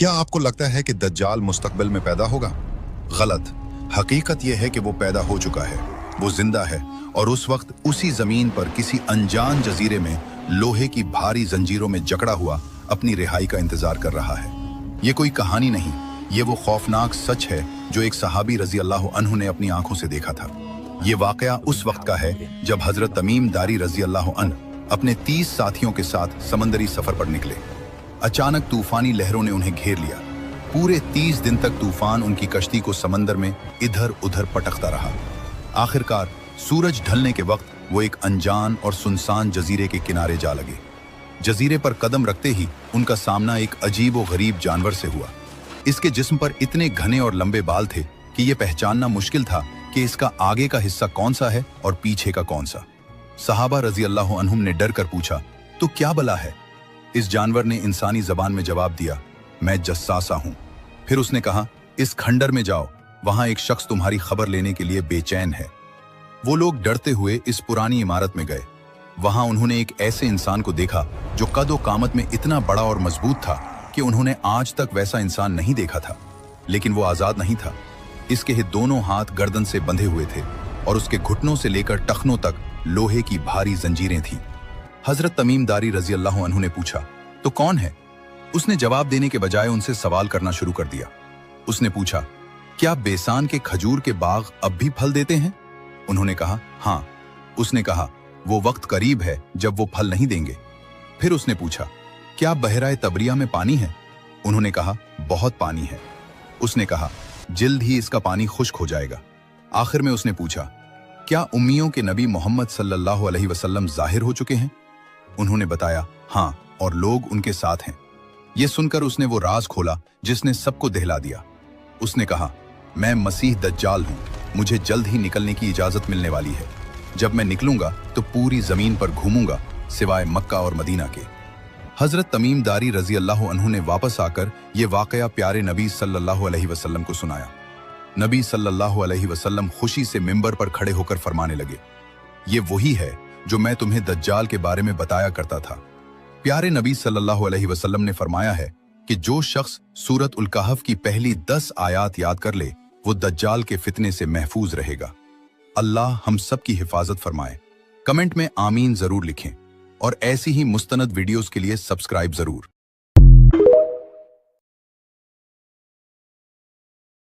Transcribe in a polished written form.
क्या आपको लगता है कि दज्जाल मुस्तकबिल में पैदा होगा? गलत। हकीकत यह है कि वो पैदा हो चुका है, वो जिंदा है और उस वक्त उसी जमीन पर किसी अनजान जजीरे में लोहे की भारी जंजीरों में जकड़ा हुआ अपनी रिहाई का इंतजार कर रहा है। ये कोई कहानी नहीं, ये वो खौफनाक सच है जो एक सहाबी रजी अल्लाह अन्हु ने अपनी आंखों से देखा था। ये वाकया उस वक्त का है जब हजरत तमीम दारी रजी अल्लाह अन्हु अपने 30 साथियों के साथ समंदरी सफर पर निकले। अचानक तूफानी लहरों ने उन्हें घेर लिया। पूरे 30 दिन तक तूफान उनकी कश्ती को समंदर में इधर उधर पटकता रहा। आखिरकार सूरज ढलने के वक्त वो एक अनजान और सुनसान जजीरे के किनारे जा लगे। जजीरे पर कदम रखते ही उनका सामना एक अजीब व गरीब जानवर से हुआ। इसके जिस्म पर इतने घने और लंबे बाल थे कि यह पहचानना मुश्किल था कि इसका आगे का हिस्सा कौन सा है और पीछे का कौन सा। सहाबा रजी अल्लाह अन्हुम ने डर कर पूछा, तो क्या बला है? इस जानवर ने इंसानी जबान में जवाब दिया, मैं जस्सासा हूं। फिर उसने कहा, इस खंडर में जाओ, वहां एक शख्स तुम्हारी खबर लेने के लिए बेचैन है। वो लोग डरते हुए इस पुरानी इमारत में गए। वहां उन्होंने एक ऐसे इंसान को देखा जो कद व कामत में इतना बड़ा और मजबूत था कि उन्होंने आज तक वैसा इंसान नहीं देखा था। लेकिन वो आजाद नहीं था। इसके दोनों हाथ गर्दन से बंधे हुए थे और उसके घुटनों से लेकर टखनों तक लोहे की भारी जंजीरें थीं। हजरत तमीम दारी रजी अल्लाह अन्हु ने पूछा, तो कौन है? उसने जवाब देने के बजाय उनसे सवाल करना शुरू कर दिया। उसने पूछा, क्या बेसान के खजूर के बाग अब भी फल देते हैं? उन्होंने कहा, हाँ। उसने कहा, वो वक्त करीब है जब वो फल नहीं देंगे। फिर उसने पूछा, क्या बहराए तबरिया में पानी है? उन्होंने कहा, बहुत पानी है। उसने कहा, जल्द ही इसका पानी खुश्क हो जाएगा। आखिर में उसने पूछा, क्या उम्मियों के नबी मोहम्मद सल्लल्लाहु अलैहि वसल्लम जाहिर हो चुके हैं? उन्होंने बताया, हाँ, और लोग उनके साथ हैं। यह सुनकर उसने वो राज खोला जिसने सबको दहला दिया। उसने कहा, मैं मसीह दज्जाल हूं, मुझे जल्द ही निकलने की इजाजत मिलने वाली है। जब मैं निकलूंगा तो पूरी जमीन पर घूमूंगा सिवाय मक्का और मदीना के। हजरत तमीम दारी रजी अल्लाह अन्हु ने वापस आकर यह वाकया प्यारे नबी सल्लल्लाहु अलैहि वसल्लम को सुनाया। नबी सल्लल्लाहु अलैहि वसल्लम खुशी से मिंबर पर खड़े होकर फरमाने लगे, ये वही है जो मैं तुम्हें दज्जाल के बारे में बताया करता था। प्यारे नबी सल्लल्लाहु अलैहि वसल्लम ने फरमाया है कि जो शख्स सूरत उल कहफ की पहली 10 आयात याद कर ले वो दज्जाल के फितने से महफूज रहेगा। अल्लाह हम सब की हिफाजत फरमाए। कमेंट में आमीन जरूर लिखें और ऐसी ही मुस्तनद वीडियोस के लिए सब्सक्राइब जरूर।